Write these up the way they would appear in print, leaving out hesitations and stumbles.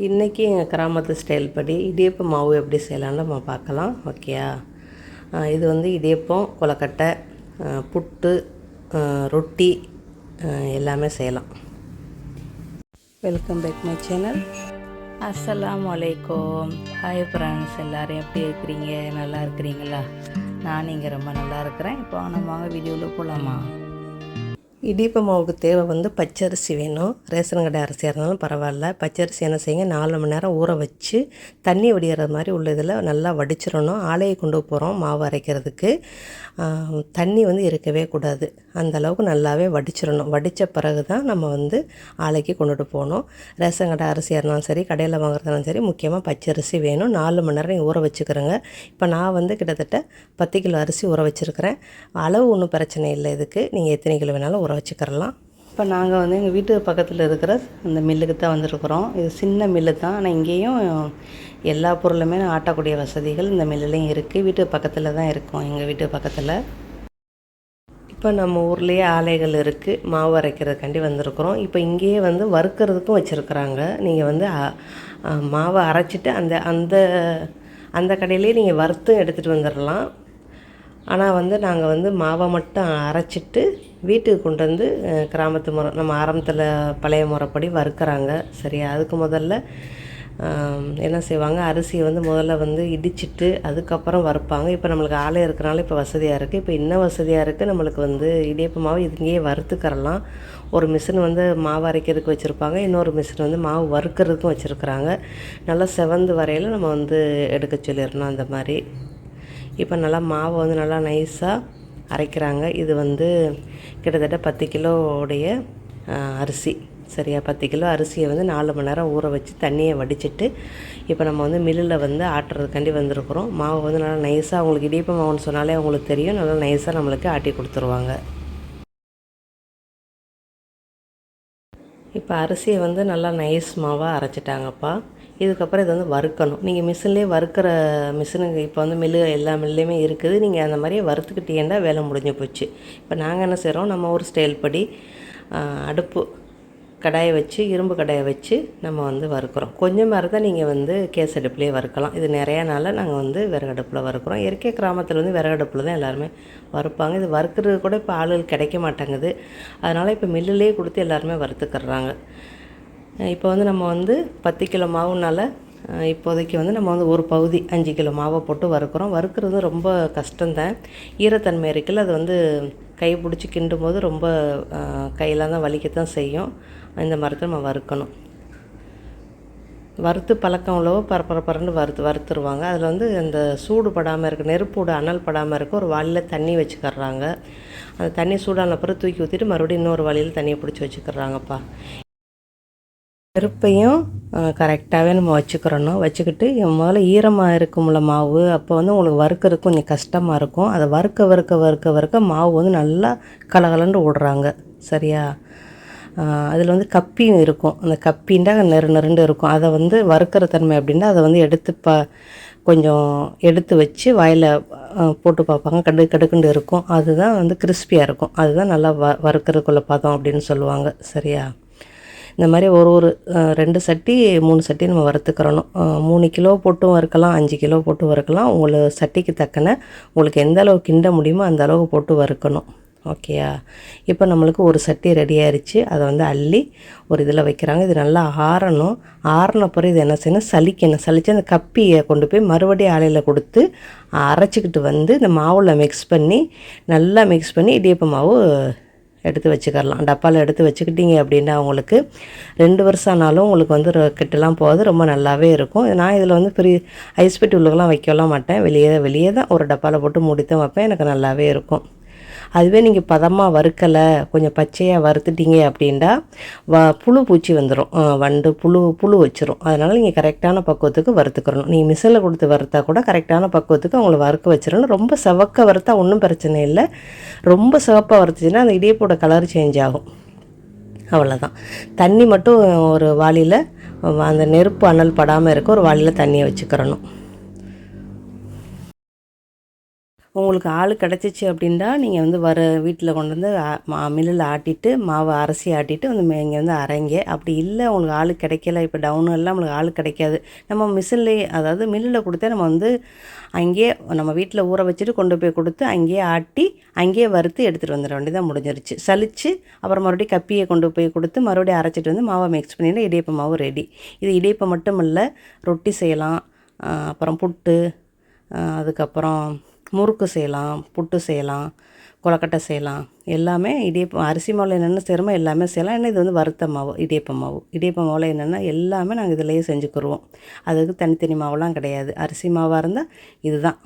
இன்றைக்கி எங்கள் கிராமத்து ஸ்டைல் படி இடியப்ப மாவு எப்படி செய்யலான்னு நம்ம பார்க்கலாம். ஓகேயா? இது வந்து இடியப்பம், கொலக்கட்டை, புட்டு, ரொட்டி எல்லாமே செய்யலாம். Welcome back my channel. அஸ்ஸலாமு அலைக்கும். ஹாய் ஃப்ரெண்ட்ஸ், எல்லோரும் எப்படி இருக்கிறீங்க? நல்லா இருக்கிறீங்களா? நான் இங்கே ரொம்ப நல்லா இருக்கிறேன். இப்போ நம்ம வாங்க வீடியோவில் போகலாமா? இடியப்ப மாவுக்கு தேவை வந்து பச்சரிசி வேணும். ரேஷன் கடை அரிசியாக இருந்தாலும் பரவாயில்ல. பச்சரிசி என்ன செய்யுங்க, 4 மணி நேரம் ஊற வச்சு தண்ணி வடிகிற மாதிரி உள்ள இதில் நல்லா வடிச்சிடணும். ஆலையை கொண்டு போகிறோம் மாவு அரைக்கிறதுக்கு. தண்ணி வந்து இருக்கவே கூடாது. அந்த அளவுக்கு நல்லாவே வடிச்சிடணும். வடித்த பிறகு தான் நம்ம வந்து ஆலைக்கு கொண்டுட்டு போகணும். ரேஷன் கடை அரிசியாக இருந்தாலும் சரி, கடையில் வாங்குறதுனாலும் சரி, முக்கியமாக பச்சரிசி வேணும். 4 மணி நேரம் ஊற வச்சுக்கிறேங்க. இப்போ நான் வந்து கிட்டத்தட்ட 10 கிலோ அரிசி ஊற வச்சுருக்கிறேன். அளவு ஒன்றும் பிரச்சனை இல்லை. இதுக்கு நீங்கள் எத்தனை கிலோ வேணாலும் ஊற வச்சுக்கிறலாம். இப்போ நாங்கள் வந்து எங்கள் வீட்டு பக்கத்தில் இருக்கிற அந்த மில்லுக்கு தான் வந்திருக்கிறோம். இது சின்ன மில்லு தான், ஆனால் இங்கேயும் எல்லா பொருளுமே ஆட்டக்கூடிய வசதிகள் இந்த மில்லுலேயும் இருக்குது. வீட்டு பக்கத்தில் தான் இருக்கும், எங்கள் வீட்டு பக்கத்தில். இப்போ நம்ம ஊர்லேயே ஆலைகள் இருக்குது, மாவு அரைக்கிறதுக்காண்டி வந்திருக்கிறோம். இப்போ இங்கேயே வந்து வறுக்கிறதுக்கும் வச்சுருக்குறாங்க. நீங்கள் வந்து மாவை அரைச்சிட்டு அந்த அந்த அந்த கடையிலேயே நீங்கள் வறுத்தும் எடுத்துகிட்டு வந்துடலாம். ஆனால் வந்து நாங்கள் வந்து மாவை மட்டும் அரைச்சிட்டு வீட்டுக்கு கொண்டு வந்து கிராமத்து முறை, நம்ம ஆரம்பத்தில் பழைய முறைப்படி வறுக்கிறாங்க. சரியா? அதுக்கு முதல்ல என்ன செய்வாங்க, அரிசியை வந்து முதல்ல வந்து இடிச்சிட்டு அதுக்கப்புறம் வறுப்பாங்க. இப்போ நம்மளுக்கு ஆலை இருக்கிறனால இப்போ வசதியாக இருக்குது. இப்போ இன்னும் வசதியாக இருக்குது. நம்மளுக்கு வந்து இடியப்ப மாவு இங்கேயே வறுத்துக்கரலாம். ஒரு மிஷின் வந்து மாவு அரைக்கிறதுக்கு வச்சுருப்பாங்க, இன்னொரு மிஷின் வந்து மாவு வறுக்கிறதுக்கும் வச்சுருக்குறாங்க. நல்லா செவந்து வரையில் நம்ம வந்து எடுக்க சொல்லிடணும் அந்த மாதிரி. இப்போ நல்லா மாவை வந்து நல்லா நைஸாக அரைக்கிறாங்க. இது வந்து கிட்டத்தட்ட 10 கிலோவுடைய அரிசி. சரியா? 10 கிலோ அரிசியை வந்து 4 மணி நேரம் ஊற வச்சு தண்ணியை வடிச்சிட்டு இப்போ நம்ம வந்து மில்லில் வந்து ஆட்டுறதுக்காண்டி வந்திருக்கிறோம். மாவு வந்து நல்லா நைஸாக, அவங்களுக்கு இடியப்ப மாவுன்னு சொன்னாலே அவங்களுக்கு தெரியும், நல்லா நைஸாக நம்மளுக்கு ஆட்டி கொடுத்துருவாங்க. இப்போ அரிசியை வந்து நல்லா நைஸ் மாவாக அரைச்சிட்டாங்கப்பா. இதுக்கப்புறம் இதை வந்து வறுக்கணும். நீங்கள் மிஷின்லேயே வறுக்கிற மிஷினுங்க இப்போ வந்து எல்லா மில்லையுமே இருக்குது. நீங்கள் அந்த மாதிரியே வறுத்துக்கிட்டீங்கன்னா வேலை முடிஞ்சு போச்சு. இப்போ நாங்கள் என்ன செய்கிறோம், நம்ம ஒரு ஸ்டைல் படி அடுப்பு கடாயை வச்சு, இரும்பு கடாயை வச்சு நம்ம வந்து வறுக்கிறோம். கொஞ்சமாக இருந்தால் நீங்கள் வந்து கேஸ் அடுப்புலேயே வறுக்கலாம். இது நிறையா நாளில் நாங்கள் வந்து விறகடுப்பில் வறுக்கிறோம். இயற்கை கிராமத்தில் வந்து விறகடுப்பில் தான் எல்லாருமே வறுப்பாங்க. இது வறுக்கிறது கூட இப்போ ஆளுகள் கிடைக்க மாட்டேங்குது. அதனால் இப்போ மில்லுலேயே கொடுத்து எல்லாருமே வறுத்துக்கிறாங்க. இப்போ வந்து நம்ம வந்து 10 கிலோ மாவுனால இப்போதைக்கு வந்து நம்ம வந்து ஒரு பகுதி 5 கிலோ மாவை போட்டு வறுக்கிறோம். வறுக்கிறது ரொம்ப கஷ்டம்தான். ஈரத்தன்மை இருக்குல்ல, அது வந்து கை பிடிச்சி கிண்டும் போது ரொம்ப கையெல்லாம் தான் வலிக்கத்தான் செய்யும். இந்த மாதிரி நம்ம வறுக்கணும். வறுத்து பழக்கம் உள்ளவோ பரண்டு வறுத்துருவாங்க. அதில் வந்து அந்த சூடு படாமல் இருக்க, நெருப்போட அனல் படாமல் இருக்க ஒரு வாளியில் தண்ணி வச்சுக்கறாங்க. அந்த தண்ணி சூடான பிறகு தூக்கி ஊற்றிட்டு மறுபடியும் இன்னொரு வாளியில் தண்ணியை பிடிச்சி வச்சுக்கிறாங்கப்பா. நெருப்பையும் கரெக்டாகவே நம்ம வச்சுக்கிட்டு முதல்ல ஈரமாக இருக்கும்ல மாவு, அப்போ வந்து உங்களுக்கு வறுக்கிறதுக்கு கொஞ்சம் கஷ்டமாக இருக்கும். அதை வறுக்க மாவு வந்து நல்லா கலகலன்னு விடுறாங்க. சரியா? அதில் வந்து கப்பியும் இருக்கும். அந்த கப்பின்டா நெருண்டு இருக்கும். அதை வந்து வறுக்கிற தன்மை அப்படின்னா அதை வந்து கொஞ்சம் எடுத்து வச்சு வாயில் போட்டு பார்ப்பாங்க. கடுக்குண்டு இருக்கும். அதுதான் வந்து கிறிஸ்பியாக இருக்கும். அதுதான் நல்லா வறுக்கிறதுக்குள்ள பதம் அப்படின்னு சொல்லுவாங்க. சரியா? இந்த மாதிரி ஒரு 2 சட்டி 3 சட்டி நம்ம வறுத்துக்கிறணும். 3 கிலோ போட்டும் வறுக்கலாம், 5 கிலோ போட்டு வறுக்கலாம். உங்களுக்கு சட்டிக்கு தக்கன உங்களுக்கு எந்த அளவுக்கு கிண்ட முடியுமோ அந்த அளவுக்கு போட்டு வறுக்கணும். ஓகேயா? இப்போ நம்மளுக்கு ஒரு சட்டி ரெடி ஆயிடுச்சு. அதை வந்து அள்ளி ஒரு இதில் வைக்கிறாங்க. இது நல்லா ஆறணும். ஆறின பிறகு இது என்ன செய்யணும், சலிச்சு அந்த கப்பியை கொண்டு போய் மறுபடியும் ஆலையில் கொடுத்து அரைச்சிக்கிட்டு வந்து இந்த மாவில் நல்லா மிக்ஸ் பண்ணி இடியப்ப மாவு எடுத்து வச்சுக்கலாம். டப்பாவில் எடுத்து வச்சுக்கிட்டீங்க அப்படின்னா உங்களுக்கு 2 வருஷம் ஆனாலும் உங்களுக்கு வந்து கெட்டெல்லாம் போகாது, ரொம்ப நல்லாவே இருக்கும். நான் இதில் வந்து ஐஸ் பெட்டி உள்ளுக்கெல்லாம் வைக்கலாம் மாட்டேன். வெளியே தான் ஒரு டப்பாவில் போட்டு மூடித்தான் வைப்பேன். எனக்கு நல்லாவே இருக்கும். அதுவே நீங்கள் பதமாக வறுக்கலை, கொஞ்சம் பச்சையாக வறுத்துட்டீங்க அப்படின்னா புழு பூச்சி வந்துடும், வண்டு புழு வச்சிரும். அதனால் நீங்கள் கரெக்டான பக்குவத்துக்கு வறுத்துக்கிறணும். நீங்கள் மிஷினில் கொடுத்து வறுத்தா கூட கரெக்டான பக்குவத்துக்கு அவங்கள வறுக்க வச்சிடணும். ரொம்ப செவக்க வறுத்தா ஒன்றும் பிரச்சனை இல்லை. ரொம்ப சிவப்பாக வறுத்துச்சுன்னா அந்த இடியப்போட கலர் சேஞ்ச் ஆகும். அவ்வளோதான். தண்ணி மட்டும் ஒரு வாளியில், அந்த நெருப்பு அனல் படாமல் இருக்க ஒரு வாளியில் தண்ணியை வச்சுக்கிறணும். உங்களுக்கு ஆள் கிடச்சிச்சு அப்படின்னா நீங்கள் வந்து வீட்டில் கொண்டு வந்து மில்லில் ஆட்டிட்டு மாவை அரைச்சி ஆட்டிட்டு வந்து இங்கே வந்து அரைங்க. அப்படி இல்லை உங்களுக்கு ஆள் கிடைக்கல, இப்போ டவுனு எல்லாம் நம்மளுக்கு ஆள் கிடைக்காது, நம்ம மிஷின்லேயே அதாவது மில்லில் கொடுத்தா நம்ம வந்து அங்கேயே நம்ம வீட்டில் ஊற வச்சுட்டு கொண்டு போய் கொடுத்து அங்கேயே ஆட்டி அங்கேயே வறுத்து எடுத்துகிட்டு வந்துட வேண்டியதான், முடிஞ்சிருச்சு. சலித்து அப்புறம் மறுபடியும் கப்பியை கொண்டு போய் கொடுத்து மறுபடியும் அரைச்சிட்டு வந்து மாவை மிக்ஸ் பண்ணிட்டு இடியப்ப மாவு ரெடி. இது இடியப்பம் மட்டும் இல்லை, ரொட்டி செய்யலாம், அப்புறம் புட்டு, அதுக்கப்புறம் முறுக்கு செய்யலாம், புட்டு செய்யலாம், கொழக்கட்டை செய்யலாம். எல்லாமே இடியப்பம் அரிசி மாவில் என்னென்ன செய்கிறோமோ எல்லாமே செய்யலாம். ஏன்னா இது வந்து வறுத்த மாவு, இடியப்ப மாவு. இடியப்ப மாவில் என்னென்னா எல்லாமே நாங்கள் இதிலேயே செஞ்சுக்கிடுவோம். அதுக்கு தனித்தனி மாவுலாம் கிடையாது. அரிசி மாவாக இருந்தால் இதுதான்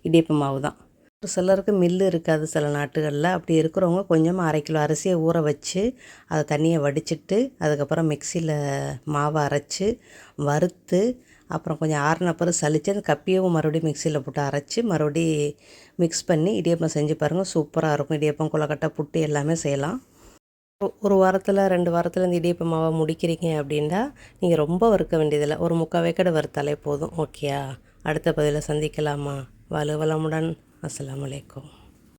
இடியப்ப மாவு தான். ஒரு சிலருக்கு மில்லு இருக்காது சில நாட்டுகளில். அப்படி இருக்கிறவங்க கொஞ்சமாக 1/2 கிலோ அரிசியை ஊற வச்சு அதை தண்ணியை வடிச்சிட்டு அதுக்கப்புறம் மிக்சியில் மாவை அரைச்சி வறுத்து அப்புறம் கொஞ்சம் ஆறின பிறகு சலித்து அந்த கப்பியவும் மறுபடியும் மிக்சியில் போட்டு அரைச்சி மறுபடி மிக்ஸ் பண்ணி இடியப்பம் செஞ்சு பாருங்கள், சூப்பராக இருக்கும். இடியப்பம், கொழக்கட்டை, புட்டு எல்லாமே செய்யலாம். ஒரு வாரத்தில் 2 வாரத்தில் இந்த இடியப்ப மாவை முடிக்கிறீங்க அப்படின்னா நீங்கள் ரொம்ப வறுக்க வேண்டியதில்லை, ஒரு 3/4 வேக்காடு வறுத்தாலே போதும். ஓகேயா? அடுத்த பதிவில் சந்திக்கலாமா? வளமுடன். அஸ்ஸலாமு அலைக்கும்.